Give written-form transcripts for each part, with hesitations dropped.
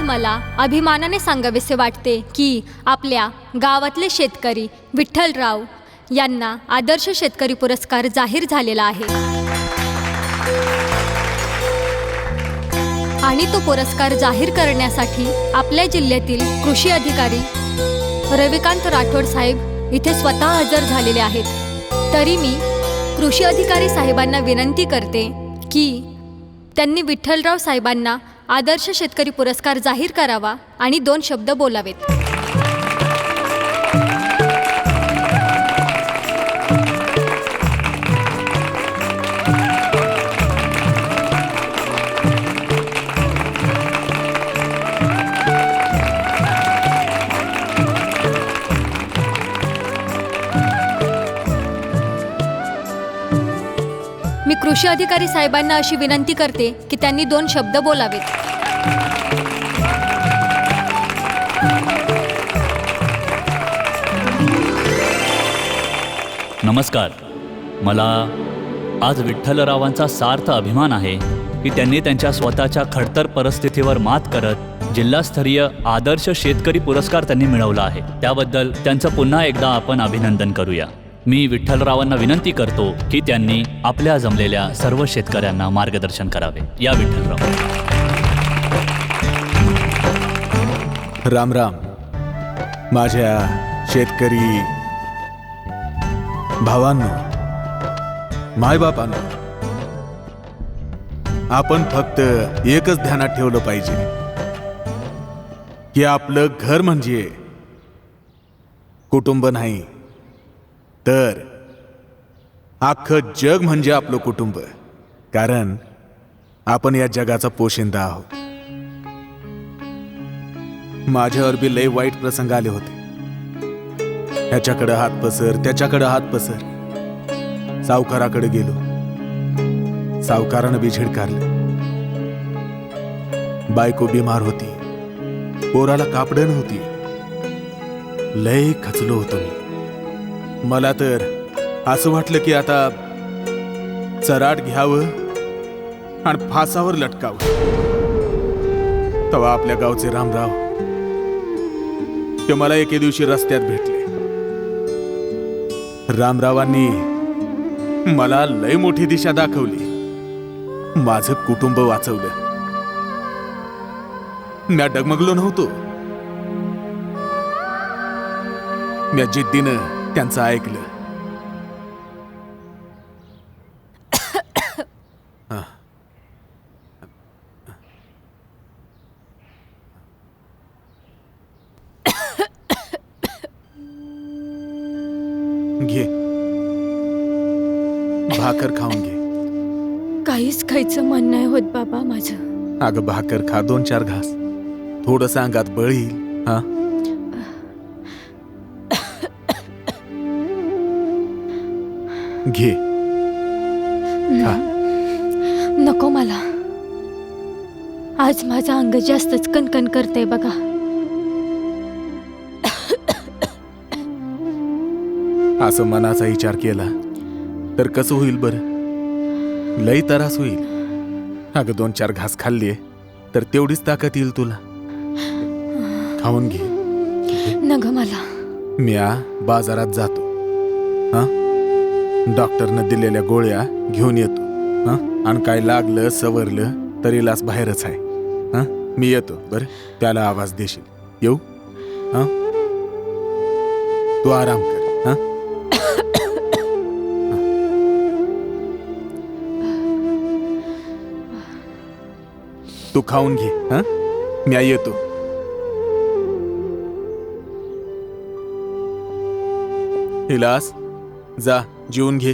मला अभिमानाने सांगावेसे वाटते की आपल्या गावातले शेतकरी विठ्ठलराव यांना आदर्श शेतकरी पुरस्कार जाहीर झालेला आहे आणि तो पुरस्कार जाहीर करण्यासाठी आपल्या जिल्ह्यातील कृषी अधिकारी रविकांत राठोड साहेब इथे स्वतः हजर झालेले आहेत। तरी मी कृषी अधिकारी साहेबांना विनंती करते की त्यांनी विठ्ठलराव साहेबांना आदर्श शेतकरी पुरस्कार जाहीर करावा आणि 2 शब्द बोलावेत। मी कृषी अधिकारी साहेबांना अशी विनंती करते की त्यांनी 2 शब्द बोलावेत। नमस्कार। मला आज विठ्ठलरावांचा सार्थ अभिमान आहे की त्यांनी त्यांच्या स्वतःच्या खडतर परिस्थितीवर मात करत जिल्हास्तरीय आदर्श शेतकरी पुरस्कार त्यांनी मिळवला आहे। त्याबद्दल त्यांचं पुन्हा एकदा आपण अभिनंदन करूया। मी विठ्ठलरावांना विनंती करतो की त्यांनी आपल्या जमलेल्या सर्व शेतकऱ्यांना मार्गदर्शन करावे। या विठ्ठलराव। राम राम माझ्या शेतकरी भावांनो, मायबापांनो, आपण फक्त एकच ध्यानात ठेवलं पाहिजे की आपलं घर म्हणजे कुटुंब नाही तर अख्खं जग म्हणजे आपलं कुटुंब। कारण आपण या जगाचा पोशिंदा आहोत। माझ्यावर बी लय वाईट प्रसंग आले होते। ह्याच्याकडे हात पसर, त्याच्याकडे हात पसर। सावकाराकडे गेलो, सावकारानं बी झिडकारलं। बायको बिमार होती, पोराला कापडं नव्हती। लय खचलो होतो मी। मला तर असं वाटलं की आता चराट घ्यावं आणि फासावर लटकावं। तेव्हा आपल्या गावचे रामराव ते मला एके दिवशी रस्त्यात भेटले। रामरावांनी मला लय मोठी दिशा दाखवली। माझं कुटुंब वाचवलं। मी डगमगलो नव्हतो। मी जिद्दीनं त्यांचं ऐकलं। घे भाकर खाऊन घे। काहीच खायचं मन नाही होत बाबा माझं। अगं भाकर खा, 2-4 घास। थोडंसं अंगात बळ येईल। हा घे खा. नको मला. आज माझं अंग जास्तच कणकण करते बघा. असं मनाचा विचार केला तर कसं होईल बरं? लई त्रास होईल. अगं 2-4 घास खाल्ले तर तेवढीच ताकद येईल तुला. खाऊन घे. नग मला. मी बाजारात जातो. हा, डॉक्टरनं दिलेल्या गोळ्या घेऊन येतो. हा, आणि काय लागलं सवरलं तर इलाज बाहेरच आहे. हा, मी येतो. बरं, त्याला आवाज देशील. येऊ? हा, तू आराम कर. हा, तू खाऊन घे. हा, मी येतो. इलास, जा जेवून घे.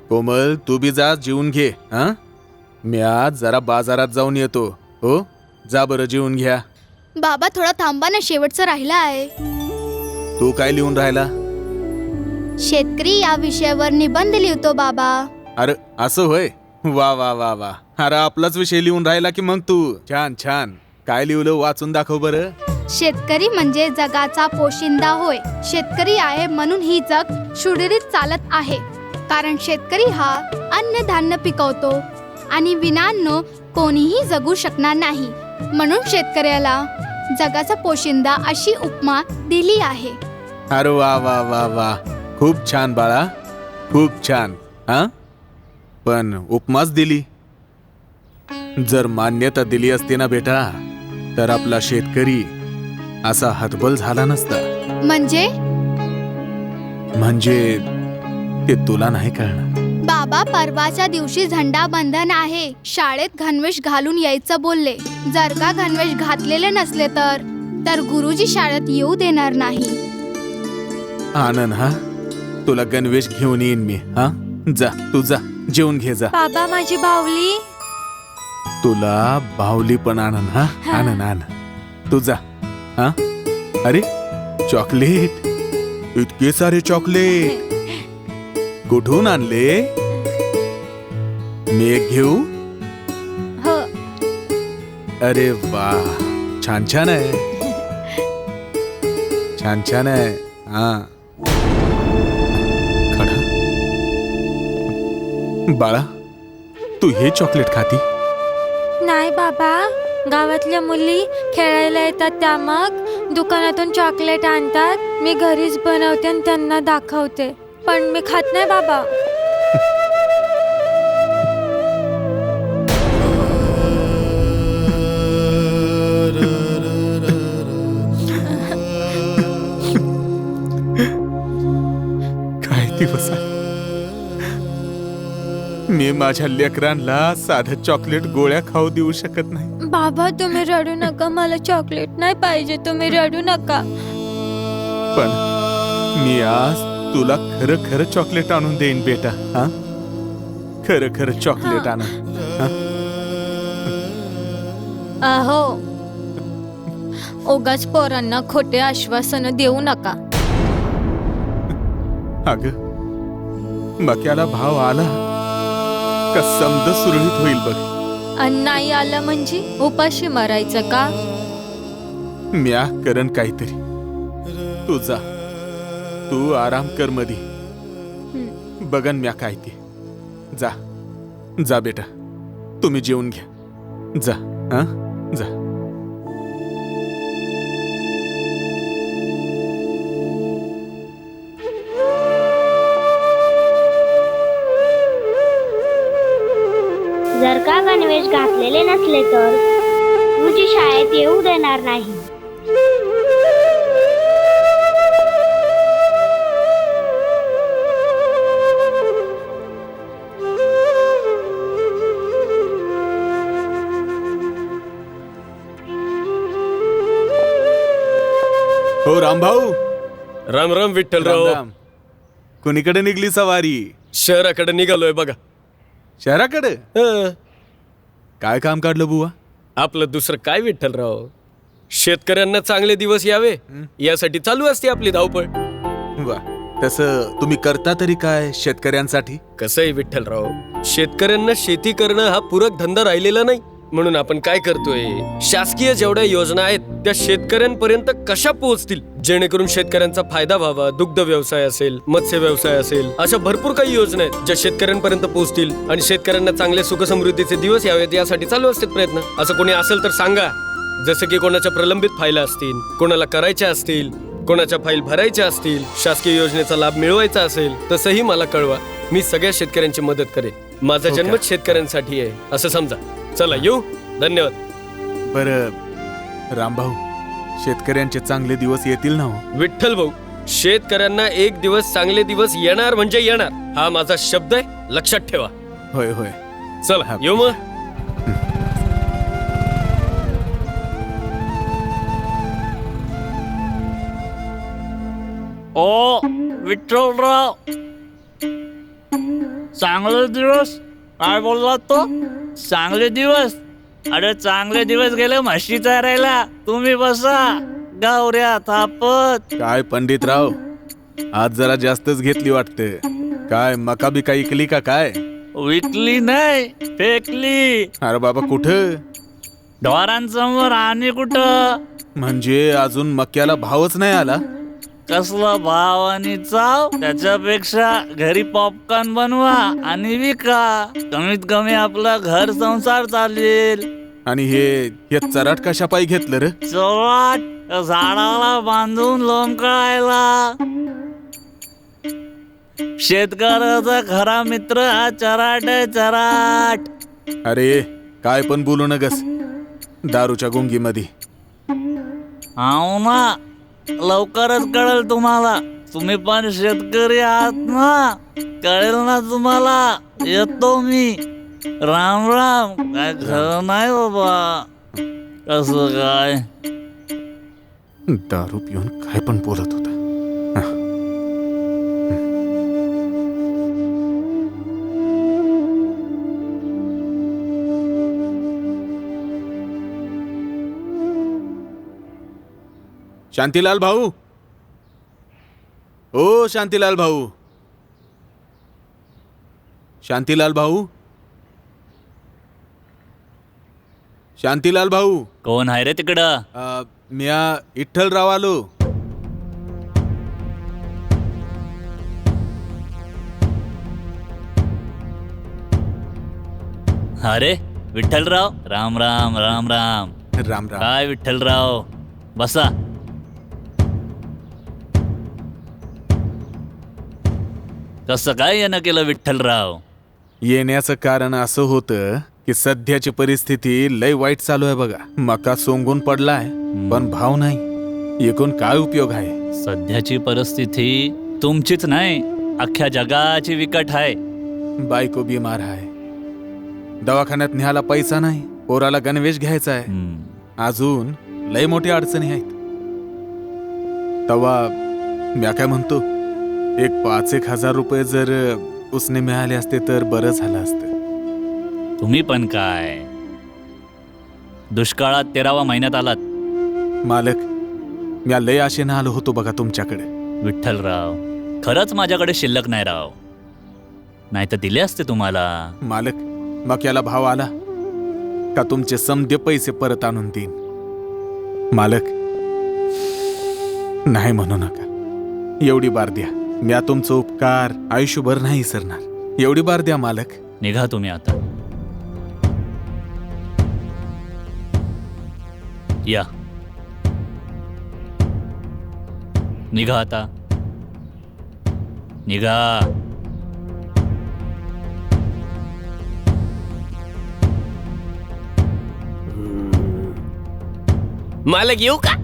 कोमल, तू बी जा जेवून घे. हा, मी आज जरा बाजारात जाऊन येतो. हो, जा बरं, जेवून घ्या. बाबा थोडा थांबा ना, शेवटचं राहिला आहे. तू काय लिहून राहिला? शेतकरी या विषयावर निबंध लिहितो बाबा. अरे असं होय. वा वा वा वा. अरे आपलाच विषय लिहून राहिला की मग तू. छान छान. काय लिहिलं वाचून दाखव बरं. शेतकरी म्हणजे जगाचा पोशिंदा होय. शेतकरी आहे म्हणून ही जग सुरळीत चालत आहे. कारण शेतकरी हा अन्नधान्य पिकवतो आणि विनान्न कोणीही जगू शकणार नाही. म्हणून शेतकऱ्याला जगाचा पोशिंदा अशी उपमा दिली आहे. अरे वा वा वा वा. खूप छान बाळा, खूप छान. हा, पण उपमाच दिली. जर मान्यता दिली असती ना बेटा, तर आपला शेतकरी असा हतबल झाला नसता. म्हणजे ते तुला नाही कळणार. बाबा परवाच्या दिवशी झेंडाबंधन आहे. शाळेत गणवेश घालून यायचं बोलले. जर का गणवेश घातलेले नसले तर गुरुजी शाळेत येऊ देणार नाही. आनंद, हा, तुला गणवेश घेऊन येईन मी. हा, जा, तू जा, जेवून घे जा. बाबा माझी बावली. तुला बाहुली पण आनंद. हा, आनंद आण. तू जा. हा, अरे चॉकलेट, इतके सारे चॉकलेट कुठून आणले? मी एक घेऊ? हो. अरे वा, छान छान आहे. छान छान आहे. हा, खडा. बाळा, तू हे चॉकलेट खाती? नाही बाबा, गावातल्या मुली खेळायला येतात त्या मग दुकानातून चॉकलेट आणतात. मी घरीच बनवते आणि त्यांना दाखवते. पण मी खात नाही बाबा. काय दिवस आहे. मी माझ्या लेकरांना साधं चॉकलेट गोळ्या खाऊ देऊ शकत नाही. बाबा तुम्ही रडू नका. मला चॉकलेट नाही पाहिजे. तुम्ही रडू नका. पण मी आज तुला खरं खरं चॉकलेट आणून देईन बेटा. हा, खरं खरं चॉकलेट आणून. अहो, ओगाच पोरांना खोटे आश्वासन देऊ नका. अग, मक्याला भाव आला का समज सुरळीत होईल बघ. आणि नाही आलं म्हणजे उपाशी मरायचं का? म्या करण काहीतरी. तू जा, तू आराम कर मधी. बघन म्या काय ते. जा जा बेटा, तुम्ही जेवून घ्या. जा. हा, जा. जर का गणवेश घातलेले नसले तर गुरुजी शाळेत येऊ देणार नाही. हो रामभाऊ. राम राम विठ्ठलराव. राम राम. कोणीकडे निघली सवारी? शहराकडे निघालोय बघा. शहराकडे? हं. काय काम काढलं बुवा? आपलं दुसरं काय विठ्ठलराव, शेतकऱ्यांना चांगले दिवस यावे यासाठी चालू असते आपली धावपळ. वा, तसं तुम्ही करता तरी काय शेतकऱ्यांसाठी? कसं आहे विठ्ठलराव, शेतकऱ्यांना शेती करणं हा पूरक धंदा राहिलेला नाही. म्हणून आपण काय करतोय, शासकीय जेवढ्या योजना आहेत त्या शेतकऱ्यांपर्यंत कशा पोहोचतील जेणेकरून शेतकऱ्यांचा फायदा व्हावा. दुग्ध व्यवसाय असेल, मत्स्य व्यवसाय असेल, अशा भरपूर काही योजना आहेत ज्या शेतकऱ्यांपर्यंत पोहोचतील आणि शेतकऱ्यांना चांगले सुखसमृद्धीचे दिवस यावेत यासाठी चालू असतात प्रयत्न. असं कोणी असेल तर सांगा. जसं की कोणाच्या प्रलंबित फाईला असतील, कोणाला करायच्या असतील, कोणाच्या फाईल भरायच्या असतील, शासकीय योजनेचा लाभ मिळवायचा असेल, तसंही मला कळवा. मी सगळ्या शेतकऱ्यांची मदत करेन. माझा हो का? जन्मच शेतकऱ्यांसाठी आहे असं समजा. चला येऊ. धन्यवाद. बरं रामभाऊ, शेतकऱ्यांचे चांगले दिवस येतील ना हो? विठ्ठल भाऊ, शेतकऱ्यांना एक दिवस चांगले दिवस येणार म्हणजे येणार, हा माझा शब्द आहे, लक्षात ठेवा. होय होय. चला येऊ मग. ओ विठ्ठलराव, चांगले दिवस काय बोलला तो? चांगले दिवस? अरे चांगले दिवस गेले म्हशी चारायला. तुम्ही बसा गावऱ्या थापत. काय पंडितराव, आज जरा जास्तच घेतली वाटतं. काय मका बिका इकली का काय? विकली नाही, फेकली. अरे बाबा, कुठं? ढोरांसमोर. आणि कुठं? म्हणजे अजून मक्याला भावच नाही आला? कसला भाव आणि चाव? त्याच्यापेक्षा घरी पॉपकॉर्न बनवा आणि विका. कमीत कमी आपला घर संसार चालेल. आणि हे चराट कशा पायी घेतलं रे? चोराट झाडाला बांधून लोंबकळायला. शेतकऱ्याचा खरा मित्र हा चराट आहे, चराट. अरे काय पण बोलू नगस दारूच्या गुंगीमध्ये. हाव ना, लवकरच कळेल तुम्हाला. तुम्ही पण शेतकरी आहात ना, कळेल ना तुम्हाला. येतो मी. राम राम. काय खरं नाही बाबा. कसं काय? दारू पिऊन काय पण बोलत होता. शांतीलाल भाऊ, ओ शांतीलाल भाऊ, शांतीलाल भाऊ, शांतीलाल भाऊ. कोण आहे रे तिकडं? म्या विठ्ठलराव आलो. अरे विठ्ठलराव, राम राम राम राम. राम राम. काय विठ्ठलराव, बसा. कसं काय येणं केलं विठ्ठलराव? येण्याचं कारण असं होतं की सध्याची परिस्थिती लय वाईट चालू आहे बघा. मका सोंगून पडलाय पण भाव नाही. एकूण काय उपयोग आहे? सध्याची परिस्थिती तुमचीच नाही, अख्ख्या जगाची विकट आहे. बायको बिमार आहे, दवाखान्यात न्यायला पैसा नाही, पोराला गणवेश घ्यायचा आहे. अजून लय मोठ्या अडचणी आहेत. तवा म्या काय म्हणतो, एक 5,000 रुपये जर उसने मिळाले असते तर बरं झालं असतं. तुम्ही पण काय दुष्काळात 13व्या महिन्यात आलात. मालक, म्या लय आशेनं आलो होतो बघा तुमच्याकडे. विठ्ठलराव, खरंच माझ्याकडे शिल्लक नाही राव, नाही तर दिले असते तुम्हाला. मालक, मक्याला भाव आला का तुमचे समधे पैसे परत आणून देईन. मालक, नाही म्हणू नका. एवढी बार द्या. म्या तुमचा उपकार आयुष्यभर नाही विसरणार. एवढी बार द्या मालक. निघा तुम्ही आता. या, निघा आता, निघा. मालक येऊ का?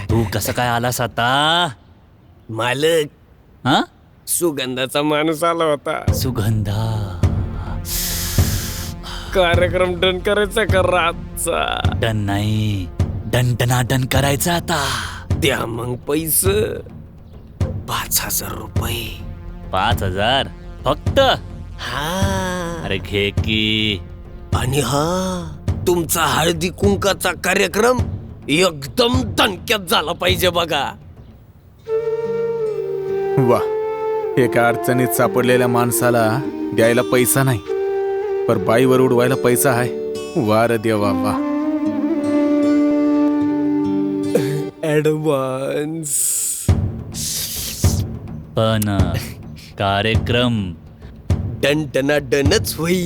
तू कसं काय आलास आता? मालक, हा? सुगंधाचा माणूस आला होता. सुगंधा. कार्यक्रम डन करायचा का रातचा? डन नाही, डन करायचा आता. द्या मग पैसे. 5,000 रुपये. 5,000 फक्त? हा. अरे घे की. आणि हा, तुमचा हळदी कुंकाचा कार्यक्रम एकदम दणक्यात झाला पाहिजे बघा. वा, एका अडचणीत सापडलेल्या माणसाला द्यायला पैसा नाही, पर बाईवर उडवायला पैसा आहे. वा रे देवा वा. ऍडव्हान्स. पण कार्यक्रम डन डना डनच होई.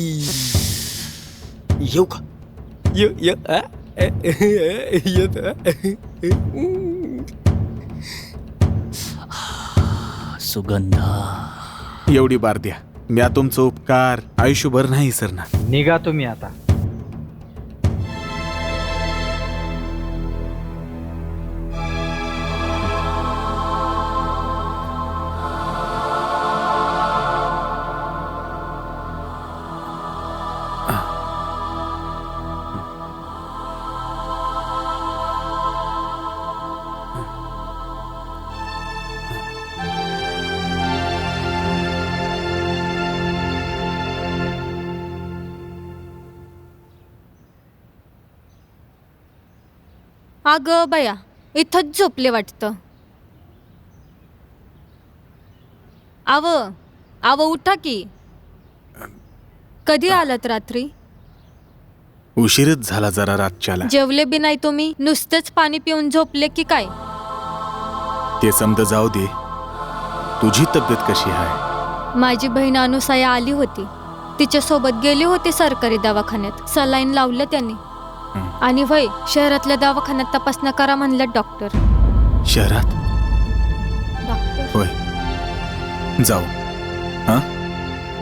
येऊ का? येत. सुगंधा. एवढी बार द्या, म्या तुमचं उपकार आयुष्यभर नाही विसरणार. निघा तुम्ही आता. अगं बया, इथंच झोपले वाटतं. आव उठा की. कधी आलात रात्री? उशीरच झाला जरा रातच्याला. जेवले बी नाही तुम्ही, नुसतेच पाणी पिऊन झोपले की काय? ते समज जाऊ दे, तुझी तब्येत कशी आहे? माझी बहीण अनुसया आली होती, तिच्यासोबत गेली होती सरकारी दवाखान्यात. सलाईन लावलं त्यांनी. आणि वय शहरातल्या दवाखान्यात तपासण्या करा म्हणलं डॉक्टर. शहरात? होय, जाऊ. हा,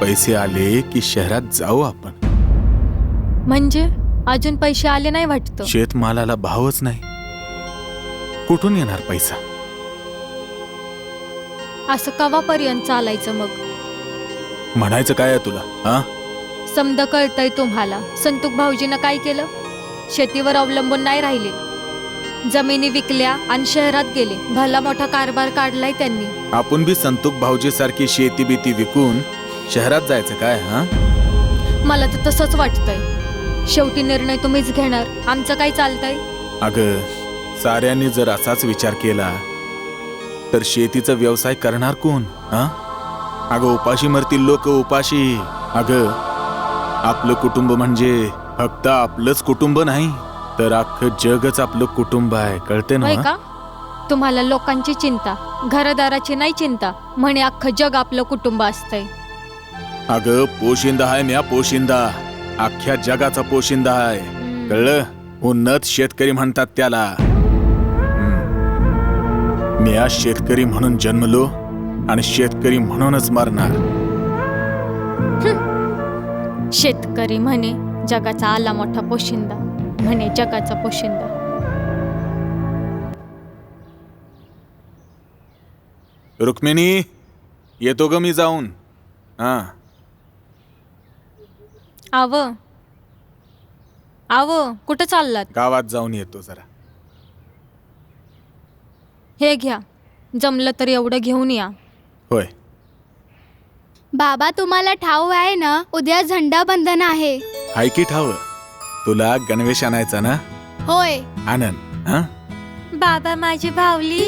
पैसे आले की शहरात जाऊ आपण. म्हणजे अजून पैसे आले नाही वाटतं. शेतमालाला भावच नाही, कुठून येणार पैसा? असं कवापर्यंत चालायचं मग? म्हणायचं काय आहे तुला? हा, समद कळतंय तुम्हाला. संतूक भाऊजीनं काय केलं? शेतीवर अवलंबून नाही राहिले, जमिनी विकल्या आणि शहरात गेले. भला मोठा कारभार काढलाय त्यांनी. आपण बी संतोष भाऊजी सारखी शेती बीती विकून शहरात जायचं काय? हा, मला तर तसंच वाटतंय. शेवटी निर्णय तुम्हीच घेणार, आमचं काय चालतंय? अगं, साऱ्यांनी जर असाच विचार केला तर शेतीचा व्यवसाय करणार कोण? हा, अगं उपाशी मरतील लोक, उपाशी. अगं, आपलं कुटुंब म्हणजे फक्त आपलंच कुटुंब नाही, तर अख्खं जगच आपलं कुटुंब आहे. कळते ना? होय का? तुम्हाला लोकांची चिंता, घरदाराची नाही चिंता, म्हणे अख्खं जग आपलं कुटुंब असतंय. अगं, पोशिंदा आहे म्या, पोशिंदा. अख्ख्या जगाचा पोशिंदा आहे. कळलं? उन्नत शेतकरी म्हणतात त्याला. म्या शेतकरी म्हणून जन्मलो आणि शेतकरी म्हणूनच मरणार. शेतकरी म्हणे जगाचा आला मोठा पोशिंदा, म्हणे जगाचा पोशिंदा. रुक्मिणी, येतो ग मी जाऊन. हा, आव कुठं चाललात? गावात जाऊन येतो जरा. हे घ्या, जमलं तर एवढं घेऊन या. होय. बाबा, तुम्हाला ठाऊ आहे ना, उद्या झेंडाबंधन आहे. हाय की ठाव? तुला गणवेश आणायचा ना? होय. आनंद. हा, बाबा माझी भावली.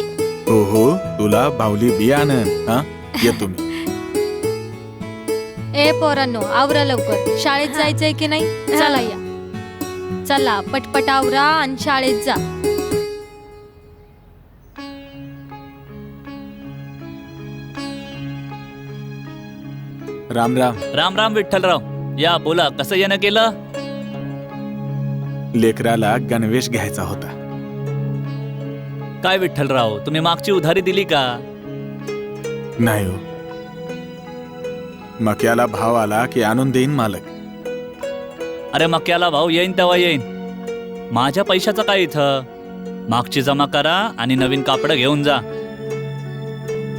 हो हो, तुला बाहुली बी आनंद. हा, येतो मी. ए पोरांनो, आवरा लवकर, शाळेत जायचंय की नाही? चला या, चला पटपट आवरा आणि शाळेत जा. राम राम. राम राम विठ्ठलराव. या बोला, कसं येणं केलं? लेकराला गणवेश घ्यायचा होता. काय विठ्ठलराव, तुम्ही मागची उधारी दिली का? नाही हो, मक्याला भाव आला की आणून देईन मालक. अरे मक्याला भाऊ येईन तेव्हा येईन, माझ्या पैशाचं काय इथं? मागची जमा करा आणि नवीन कापड घेऊन जा.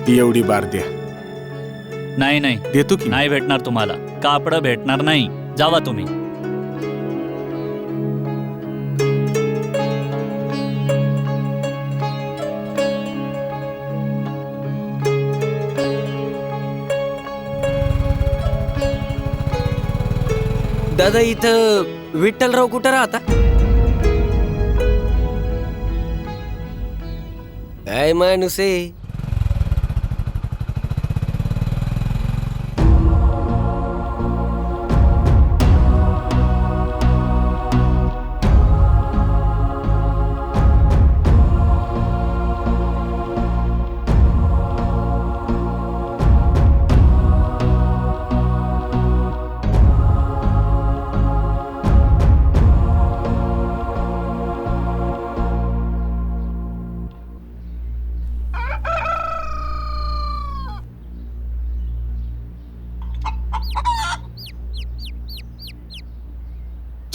एवढी बार द्या. नाही नाही, देतो की. नाही भेटणार तुम्हाला, कापड भेटणार नाही. जावा तुम्ही. दादा, इथं विठ्ठलराव कुठं राहता? काय माणूस आहे.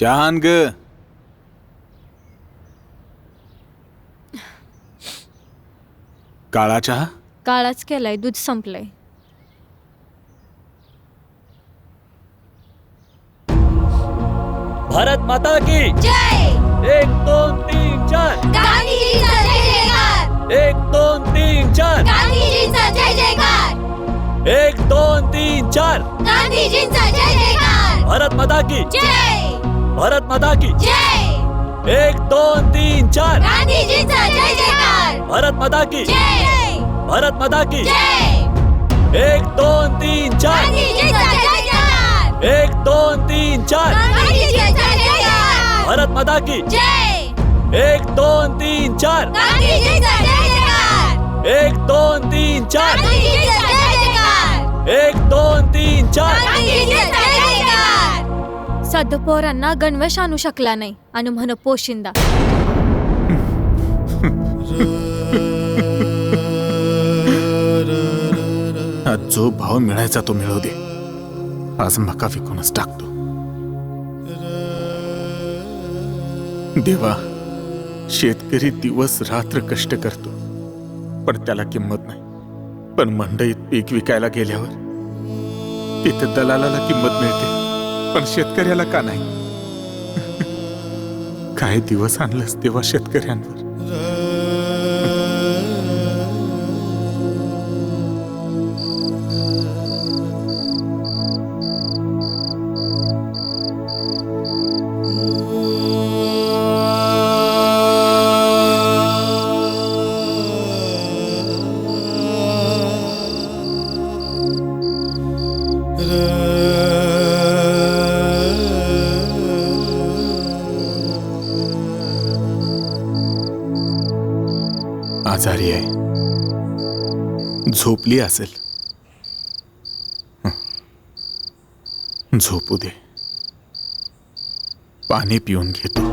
चहा आण ग. काळा चहा. काळाच केलाय, दूध संपलंय. भारत माता की जय. 1 2 3 4. गांधीजीचा जय जयकार. 1 2 3 4. गांधीजीचा जय जयकार. 1 2 3 4. गांधीजींचा जय जयकार. भारत माता की जय. भारत माता की जय. 1 2 3 4. गांधीजींचा जय जयकार. भारत माता की जय. भारत माता की जय. 1 2 3 4. गांधीजींचा जय जयकार. 1 2 3 4. गांधीजींचा जय जयकार. भारत माता की जय. 1 2 3 4. गांधीजींचा जय जयकार. 1 2 3 4. गांधीजींचा जय जयकार. 1 2 3 4. गांधीजींचा जय जयकार. सदपोरांना गणवेश आणू शकला नाही आणि म्हण पोशिंदा. आज जो भाव मिळायचा तो मिळू दे. आज मका विकूनच टाकतो. देवा, शेतकरी दिवस रात्र कष्ट करतो पण त्याला किंमत नाही. पण मंडईत पीक विकायला गेल्यावर तिथे दलालाला किंमत मिळते पण शेतकऱ्याला का नाही? काय दिवस आणलंस देवा शेतकऱ्यांवर. आजारी आहे, झोपली असेल. झोपू दे, पाणी पिऊन घेतो.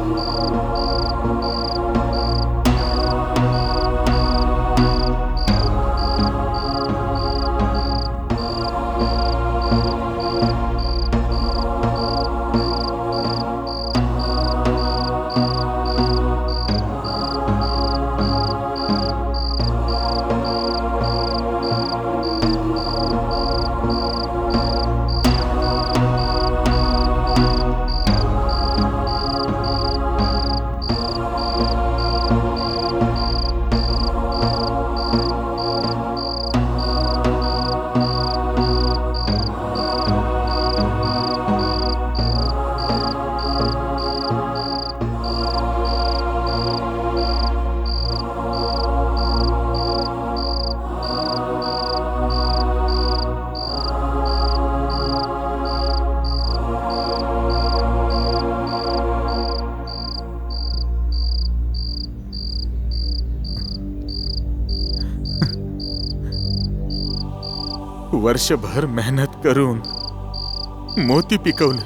वर्षभर मेहनत करून मोती पिकवलं,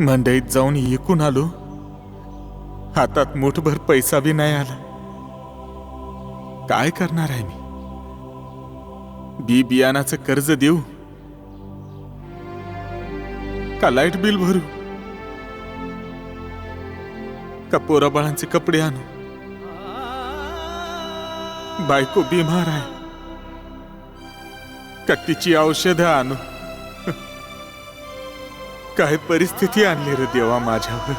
मंडईत जाऊन विकून आलो, हातात मुठभर पैसा बी नाही आला. काय करणार आहे मी? बी बियाणाचं कर्ज देऊ का लाईट बिल भरू का पोराबाळांचे कपडे आणू? बायको बिमार आहे का तिची औषधं आणू? काय परिस्थिती आणली रे देवा माझ्यावर.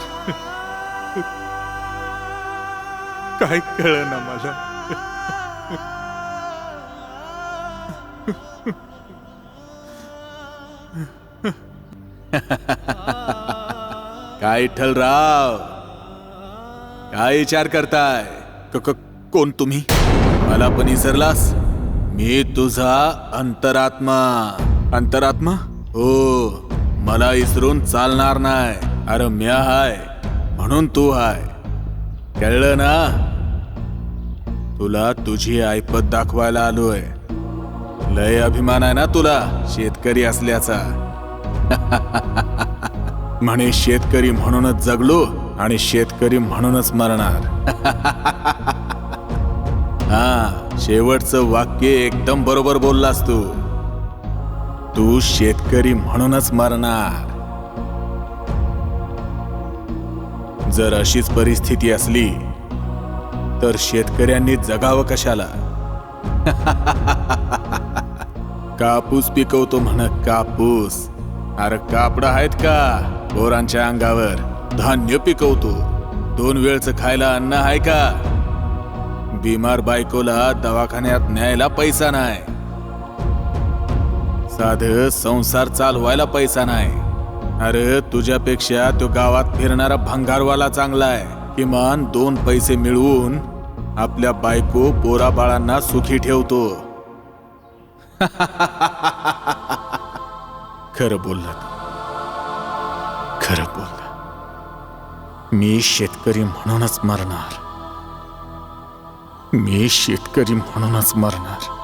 काय कळना मला. काय विठ्ठलराव, काय विचार करताय? कोण तुम्ही? मला पण विसरलास? मी तुझा अंतरात्मा. अंतरात्मा? हो, मला विसरून चालणार नाही. अरे म्या हाय म्हणून तू हाय, कळलं ना? तुला तुझी ऐपत दाखवायला आलोय. लय अभिमान आहे ना तुला शेतकरी असल्याचा. म्हणे शेतकरी म्हणूनच जगलो आणि शेतकरी म्हणूनच मरणार. हा, शेवटचं वाक्य एकदम बरोबर बोललास तू. तू शेतकरी म्हणूनच मरणार. जर अशीच परिस्थिती असली तर शेतकऱ्यांनी जगावं कशाला? कापूस पिकवतो म्हण कापूस. अरे कापडं आहेत का पोरांच्या अंगावर? धान्य पिकवतो. 2 वेळचं खायला अन्न आहे का? बिमार बायकोला दवाखान्यात न्यायला पैसा नाही. साधं संसार चालवायला पैसा नाही. अरे तुझ्यापेक्षा तो गावात फिरणारा भंगारवाला चांगला आहे. किमान 2 पैसे मिळवून आपल्या बायको पोरा बाळांना सुखी ठेवतो. खरं बोलला तू. खरं बोलला. मी शेतकरी म्हणूनच मरणार. मी शेतकरी म्हणूनच मरणार.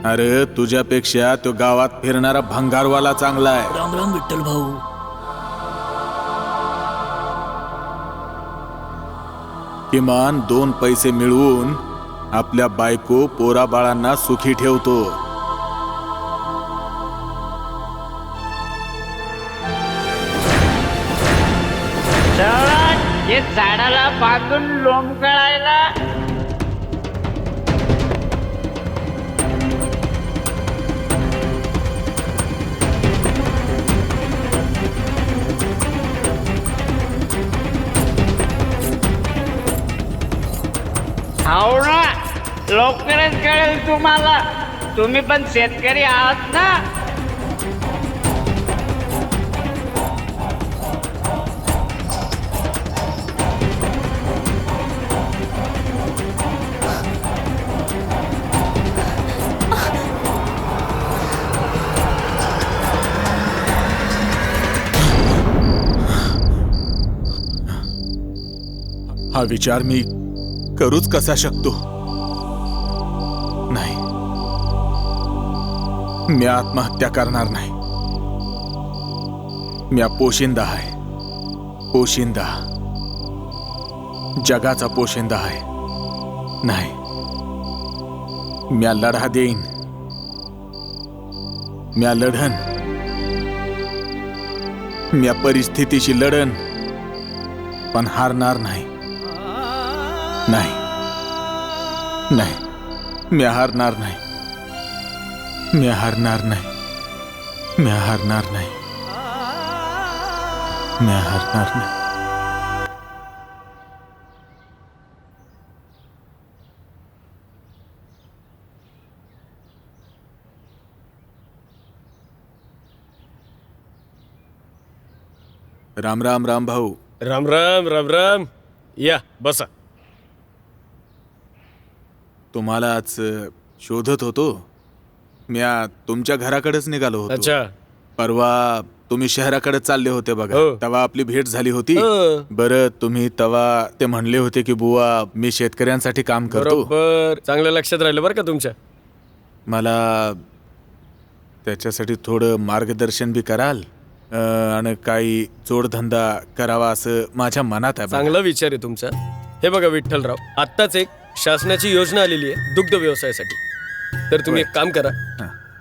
अरे तुझ्यापेक्षा तो गावात फिरणारा भंगारवाला चांगला आहे. राम राम विठ्ठल भाऊ. किमान 2 पैसे मिळवून आपल्या बायको पोरा बाळांना सुखी ठेवतो. हे झाडाला बांधून लोंबकळायला. हो ना, लवकरच कळेल तुम्हाला. तुम्ही पण शेतकरी आहात ना. हा विचार मी करूच कसा शकतो? नाही, मी आत्महत्या करणार नाही. मी पोशिंदा आहे. पोशिंदा, जगाचा पोशिंदा आहे. नाही, म्या लढा देईन. म्या लढन. म्या परिस्थितीशी लढन, पण हारणार नाही. नाही नाही, मी हारणार नाही. मी हारणार नाही. मी हारणार नाही. मी हारणार नाही. राम राम राम भाऊ. राम राम राम राम. या बसा. तुम्हाला आज शोधत होतो. मी तुमच्या घराकडेच निघालो होतो. अच्छा. परवा तुम्ही शहराकडे चालले होते बघा. हो. तेव्हा आपली भेट झाली होती. बरं, तुम्ही तेव्हा ते म्हणले होते की बुवा मी शेतकऱ्यांसाठी काम करतो. बरोबर, चांगलं लक्षात राहिलं बरं का तुमच्या. मला त्याच्यासाठी थोडं मार्गदर्शन बी कराल आणि काही जोडधंदा करावा असं माझ्या मनात आहे बघा. चांगला विचार आहे तुमचा. हे बघा विठ्ठलराव, आत्ताच एक शासनाची योजना आलेली आहे दुग्ध व्यवसायासाठी. तर तुम्ही एक काम करा,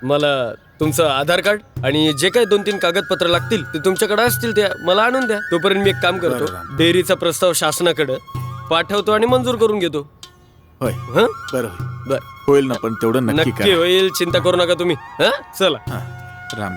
मला तुमचं आधार कार्ड आणि जे काही 2-3 कागदपत्र लागतील ते तुमच्याकडे असतील त्या मला आणून द्या. तोपर्यंत मी एक काम करतो, डेअरीचा प्रस्ताव शासनाकडे पाठवतो आणि मंजूर करून घेतो. होय. हं? बरं होईल ना, पण तेवढं नक्की नक्की करा. होईल, चिंता करू नका तुम्ही. हं? चला. राम.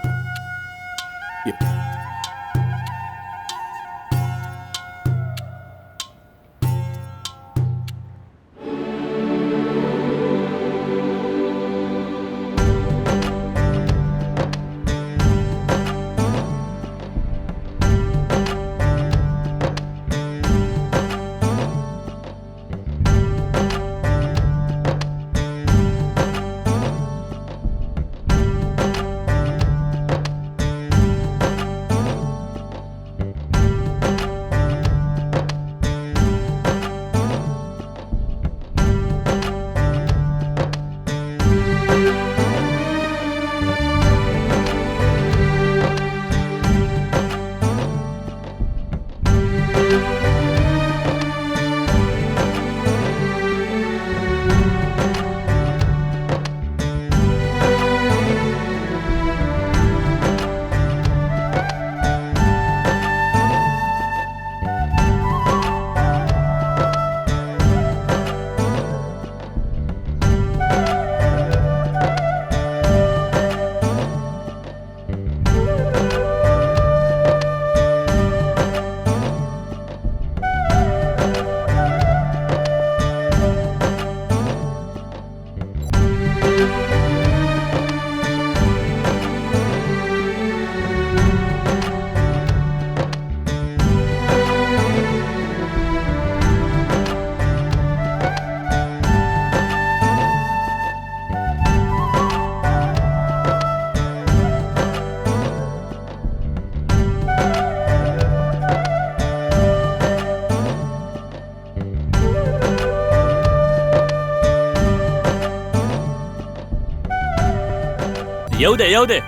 येऊ दे येऊ दे.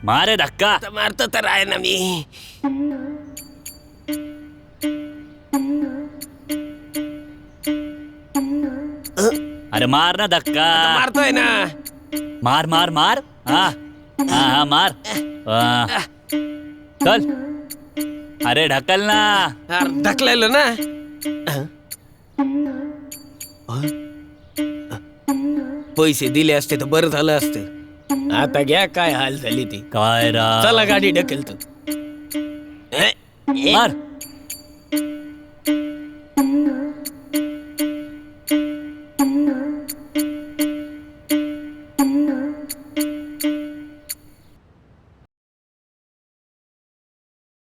मारे धक्का. आता मारतो तर आहे ना मी. अरे मार ना धक्का. मारतोय ना. मार मार मार. हा हा हा मार. चल. अरे ढकल ना. ढकलायला ना. पैसे दिले असते तर बरं झालं असतं. आता घ्या काय हाल झाली ती. काय रा. चला गाडी ढकलतो. मार.